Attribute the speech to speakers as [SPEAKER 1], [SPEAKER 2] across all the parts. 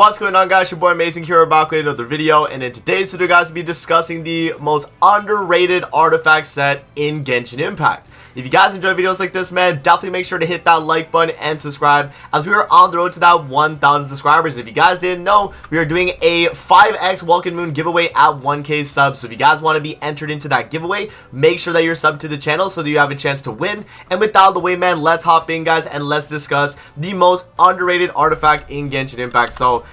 [SPEAKER 1] What's going on, guys? Your boy Amazing here, back with another video, and in today's video guys, we'll be discussing the most underrated artifact set in Genshin Impact. If you guys enjoy videos like this, man, definitely make sure to hit that like button and subscribe, as we are on the road to that 1,000 subscribers. If you guys didn't know, we are doing a 5x Welcome Moon giveaway at 1k subs. So if you guys want to be entered into that giveaway, make sure that you're subbed to the channel so that you have a chance to win. And with that out of the way, man, let's hop in, guys, and let's discuss the most underrated artifact in Genshin Impact. So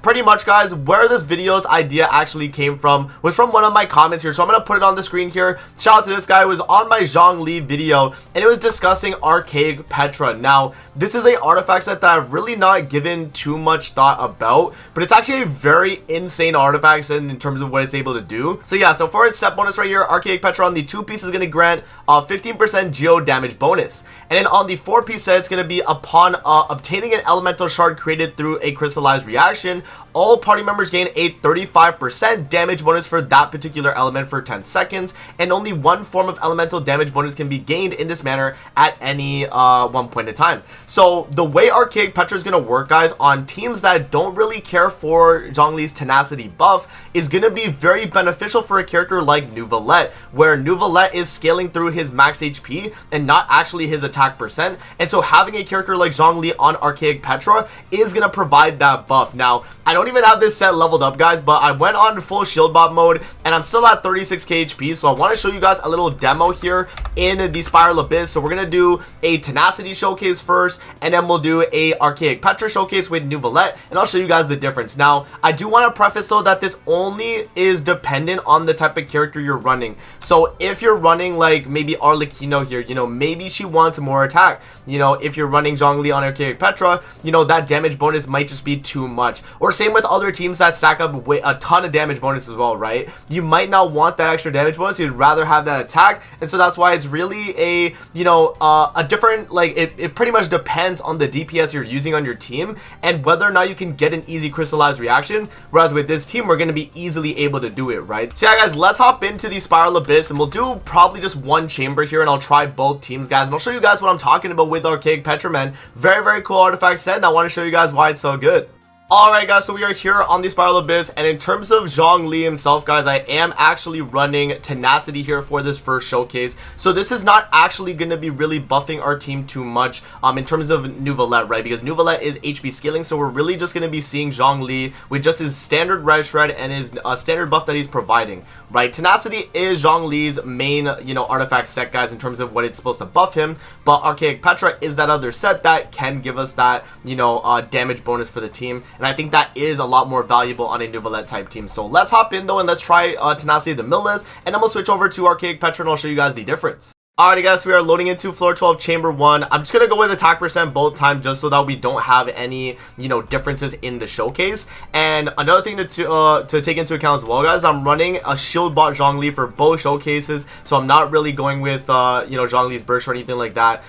[SPEAKER 1] pretty much, guys, where this video's idea actually came from was from one of my comments here, so I'm gonna put it on the screen here. Shout out to this guy. It was on my Zhongli video, and it was discussing Archaic Petra. Now, this is a artifact set that I've really not given too much thought about, but it's actually a very insane artifact set in terms of what it's able to do. So yeah, so for its set bonus right here, Archaic Petra on the 2-piece is gonna grant 15% geo damage bonus, and then on the 4-piece set, it's gonna be upon obtaining an elemental shard created through a crystallized reaction, all party members gain a 35% damage bonus for that particular element for 10 seconds, and only one form of elemental damage bonus can be gained in this manner at any one point in time. So the way Archaic Petra is going to work, guys, on teams that don't really care for Zhongli's tenacity buff is going to be very beneficial for a character like Neuvillette, where Neuvillette is scaling through his max HP and not actually his attack percent, and so having a character like Zhongli on Archaic Petra is going to provide that buff. Now, I don't even have this set leveled up, guys, but I went on full shield bot mode and I'm still at 36k HP, so I want to show you guys a little demo here in the Spiral Abyss. So we're gonna do a tenacity showcase first, and then we'll do a Archaic Petra showcase with Neuvillette, and I'll show you guys the difference. Now, I do want to preface though that this only is dependent on the type of character you're running. So if you're running like maybe Arlecchino here, you know, maybe she wants more attack. You know, if you're running Zhongli on Archaic Petra, you know, that damage bonus might just be too much. Or same with other teams that stack up a ton of damage bonus as well, right? You might not want that extra damage bonus. You'd rather have that attack. And so that's why it's really a, you know, a different, like, it pretty much depends on the DPS you're using on your team and whether or not you can get an easy crystallized reaction. Whereas with this team, we're going to be easily able to do it, right? So yeah, guys, let's hop into the Spiral Abyss, and we'll do probably just one chamber here, and I'll try both teams, guys, and I'll show you guys what I'm talking about with Archaic Petra, man. Very, very cool artifact set, and I want to show you guys why it's so good. Alright, guys, so we are here on the Spiral Abyss, and in terms of Zhongli himself, guys, I am actually running tenacity here for this first showcase. So this is not actually going to be really buffing our team too much in terms of Neuvillette, right? Because Neuvillette is HP scaling, so we're really just going to be seeing Zhongli with just his standard red shred and his standard buff that he's providing, right? Tenacity is Zhongli's main, you know, artifact set, guys, in terms of what it's supposed to buff him, but Archaic Petra is that other set that can give us that, you know, damage bonus for the team. And I think that is a lot more valuable on a Neuvillette type team. So let's hop in though, and let's try Tenacity the Millith, and then we'll switch over to Archaic Petra and I'll show you guys the difference. Alrighty, guys, so we are loading into floor 12 chamber 1. I'm just gonna go with attack percent both times just so that we don't have any, you know, differences in the showcase. And another thing to take into account as well, guys, I'm running a shield bot Zhongli for both showcases, so I'm not really going with you know, Zhongli's burst or anything like that.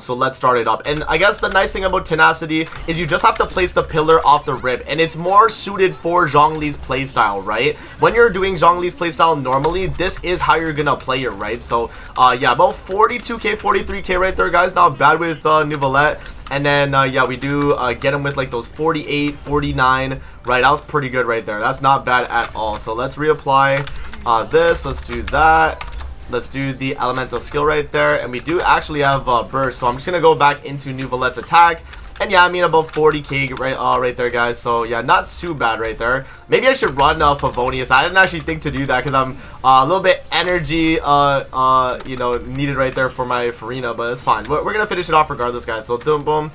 [SPEAKER 1] So let's start it up. And I guess the nice thing about tenacity is you just have to place the pillar off the rip, and it's more suited for Zhongli's playstyle, right? When you're doing Zhongli's playstyle normally, this is how you're gonna play it, right? So yeah, about 42k, 43k right there, guys. Not bad with Neuvillette. And then yeah, we do get him with like those 48, 49, right? That was pretty good right there. That's not bad at all. So let's reapply this. Let's do that. Let's do the elemental skill right there, and we do actually have burst. So I'm just gonna go back into Neuvillette's attack. And yeah, I mean about 40k right there, guys. So yeah, not too bad right there. Maybe I should run Favonius. I didn't actually think to do that because I'm a little bit energy you know, needed right there for my Farina, but it's fine. We're gonna finish it off regardless, guys. So boom, boom.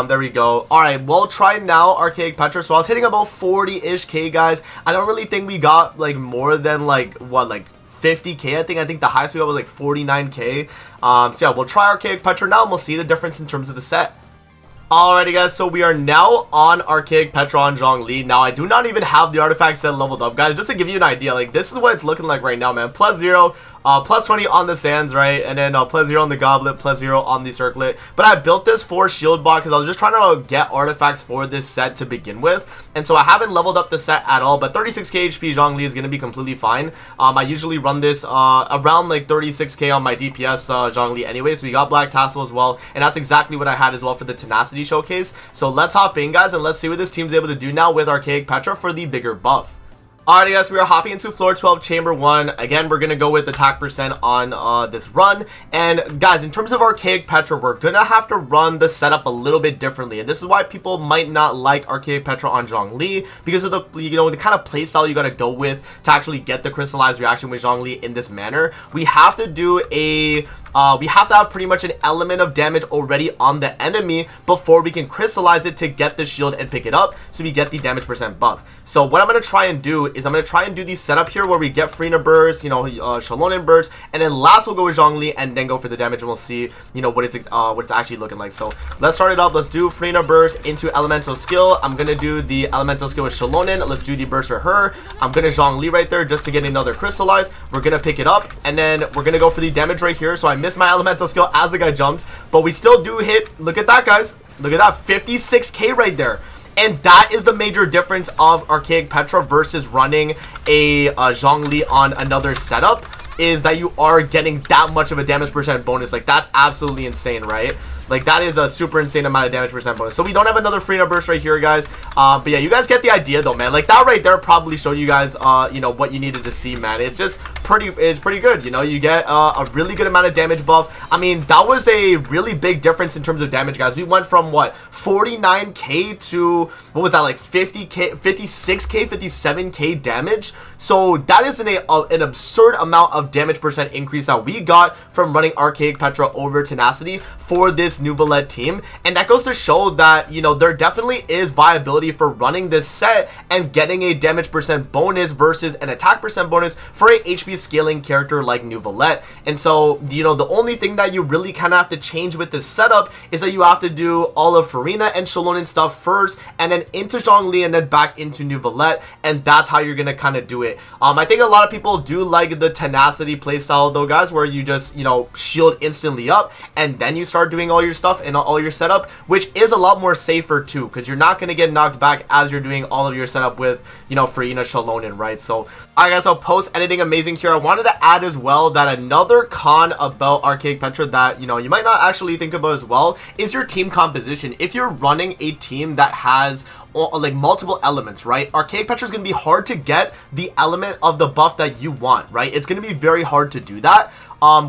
[SPEAKER 1] There we go. All right, we'll try now Archaic Petra. So I was hitting about 40-ish k, guys. I don't really think we got like more than like what, like 50k. I think the highest we got was like 49k. So yeah, we'll try Archaic Petra now, and we'll see the difference in terms of the set. Alrighty, guys, so we are now on Archaic Petra on Zhongli. Now, I do not even have the artifact set leveled up, guys, just to give you an idea. Like, this is what it's looking like right now, man. +0 plus 20 on the sands, right? And then plus 0 on the goblet, plus 0 on the circlet. But I built this for shield bot because I was just trying to get artifacts for this set to begin with. And so I haven't leveled up the set at all, but 36k HP Zhongli is going to be completely fine. I usually run this around like 36k on my DPS Zhongli anyway, so we got Black Tassel as well, and that's exactly what I had as well for the Tenacity Showcase. So let's hop in, guys, and let's see what this team's able to do now with Archaic Petra for the bigger buff. Alright guys, we are hopping into floor 12 chamber 1. Again, we're gonna go with attack percent on this run. And guys, in terms of Archaic Petra, we're gonna have to run the setup a little bit differently, and this is why people might not like Archaic Petra on Zhongli, because of the, you know, the kind of playstyle you gotta go with to actually get the crystallized reaction with Zhongli in this manner. We have to do a we have to have pretty much an element of damage already on the enemy before we can crystallize it to get the shield and pick it up, so we get the damage percent buff. So what I'm going to try and do is I'm going to try and do the setup here where we get Frina burst, you know, Shalonen burst, and then last we'll go with Zhongli and then go for the damage, and we'll see, you know, what it's actually looking like. So let's start it up. Let's do Frina burst into elemental skill. I'm going to do the elemental skill with Shalonen. Let's do the burst for her. I'm going to Zhongli right there just to get another crystallize. We're going to pick it up, and then we're going to go for the damage right here. So I missed my elemental skill as the guy jumped, but we still do hit. Look at that, guys. Look at that, 56k right there. And that is the major difference of Archaic Petra versus running a Zhongli on another setup, is that you are getting that much of a damage percent bonus. Like, that's absolutely insane, right? Like, that is a super insane amount of damage percent bonus. So we don't have another Frina burst right here, guys. But yeah, you guys get the idea though, man. Like, that right there probably showed you guys you know, what you needed to see, man. It's just pretty good. You know, you get a really good amount of damage buff. I mean, that was a really big difference in terms of damage, guys. We went from what, 49k to what was that, like 50k, 56k, 57k damage. So that is an absurd amount of damage percent increase that we got from running Archaic Petra over Tenacity for this new Valette team. And that goes to show that, you know, there definitely is viability for running this set and getting a damage percent bonus versus an attack percent bonus for a HP scaling character like New Valette. And so, you know, the only thing that you really kind of have to change with this setup is that you have to do all of Farina and Shalonen stuff first, and then into Zhongli, and then back into New Valette, and that's how you're gonna kind of do it. I think a lot of people do like the Tenacity playstyle though, guys, where you just, you know, shield instantly up and then you start doing all your stuff and all your setup, which is a lot more safer too, because you're not going to get knocked back as you're doing all of your setup with, you know, Farina, Shalonen, right? So alright guys, so post editing amazing here. I wanted to add as well that another con about Archaic Petra that, you know, you might not actually think about as well is your team composition. If you're running a team that has like multiple elements, right, Archaic Petra is going to be hard to get the element of the buff that you want, right? It's going to be very hard to do that.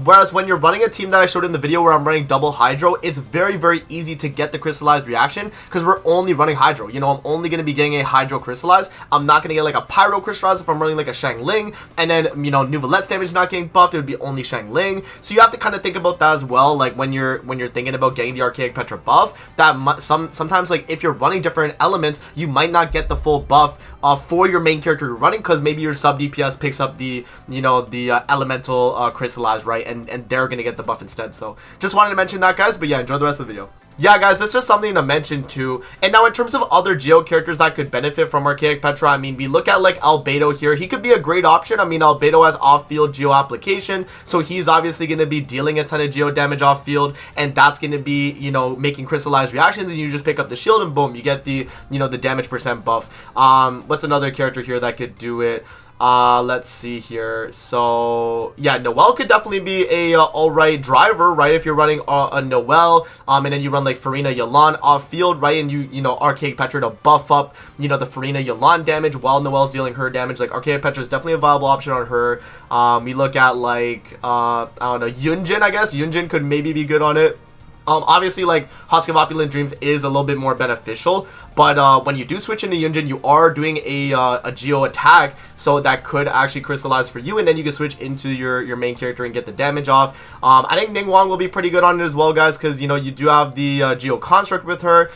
[SPEAKER 1] Whereas when you're running a team that I showed in the video where I'm running double Hydro, it's very easy to get the crystallized reaction because we're only running Hydro. You know, I'm only going to be getting a Hydro crystallized. I'm not going to get like a Pyro crystallized if I'm running like a Shangling, and then, you know, New Valette's damage is not getting buffed, it would be only Shangling. So you have to kind of think about that as well, like when you're thinking about getting the Archaic Petra buff, that sometimes, like, if you're running different elements, you might not get the full buff for your main character you're running, because maybe your sub DPS picks up the, you know, the elemental crystallized, right, and they're gonna get the buff instead. So just wanted to mention that, guys. But yeah, enjoy the rest of the video. Yeah, guys, that's just something to mention too. And now in terms of other Geo characters that could benefit from Archaic Petra, I mean, we look at like Albedo here. He could be a great option. I mean, Albedo has off-field Geo application, so he's obviously going to be dealing a ton of Geo damage off-field, and that's going to be, you know, making crystallized reactions, and you just pick up the shield and boom, you get the, you know, the damage percent buff. What's another character here that could do it? Let's see here. So yeah, Noelle could definitely be a alright driver, right? If you're running a Noelle, and then you run like Farina Yelan off field, right? And you know, Archaic Petra to buff up, you know, the Farina Yelan damage while Noelle's dealing her damage. Like, Archaic Petra is definitely a viable option on her. We look at like I don't know, Yunjin. I guess Yunjin could maybe be good on it. Obviously, like, Hotsk of Opulent Dreams is a little bit more beneficial, but when you do switch into Yunjin, you are doing a Geo attack, so that could actually crystallize for you, and then you can switch into your main character and get the damage off. I think Ningguang will be pretty good on it as well, guys, because, you know, you do have the Geo Construct with her.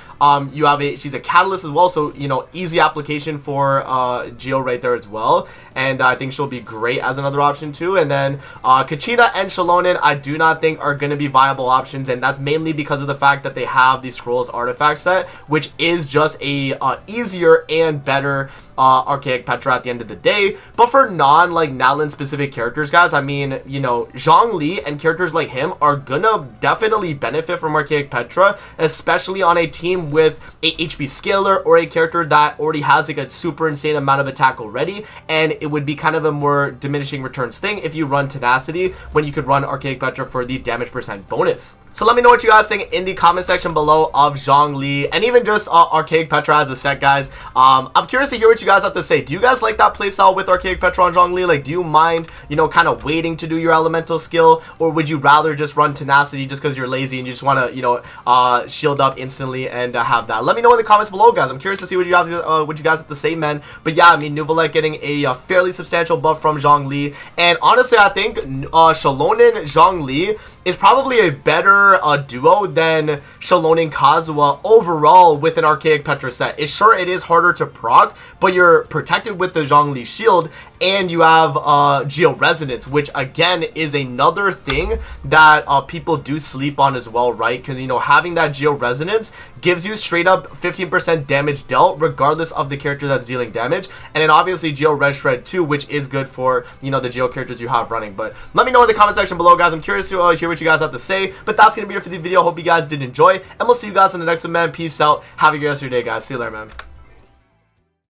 [SPEAKER 1] You have she's a Catalyst as well, so, you know, easy application for Geo right there as well, and I think she'll be great as another option too. And then Kachina and Shalonen, I do not think are going to be viable options, and that's mainly because of the fact that they have the Scrolls artifact set, which is just a easier and better Archaic Petra at the end of the day. But for non like Natlin specific characters, guys, I mean, you know, Zhongli and characters like him are gonna definitely benefit from Archaic Petra, especially on a team with a HP scaler or a character that already has like a super insane amount of attack already, and it would be kind of a more diminishing returns thing if you run Tenacity when you could run Archaic Petra for the damage percent bonus. So let me know what you guys think in the comment section below of Zhongli and even just Archaic Petra as a set, guys. I'm curious to hear what you guys have to say. Do you guys like that playstyle with Archaic Petra on Zhongli? Like, do you mind, you know, kind of waiting to do your elemental skill, or would you rather just run Tenacity just because you're lazy and you just want to, you know, shield up instantly and have that? Let me know in the comments below, guys. I'm curious to see what you guys have to say, man. But yeah, I mean, Nuvolek getting a fairly substantial buff from Zhongli, and honestly, I think Shalonen Zhongli is probably a better duo than Shalonen Kazuha overall with an Archaic Petra set. It's sure it is harder to proc, but you're protected with the Zhongli shield, and you have Geo Resonance, which again is another thing that people do sleep on as well, right? Because, you know, having that Geo Resonance gives you straight up 15% damage dealt regardless of the character that's dealing damage, and then obviously Geo Res Shred too, which is good for, you know, the Geo characters you have running. But let me know in the comment section below, guys. I'm curious to hear what you guys have to say. But that's gonna be it for the video. Hope you guys did enjoy, and we'll see you guys in the next one, man. Peace out. Have a good rest of your day, guys. See you later, man.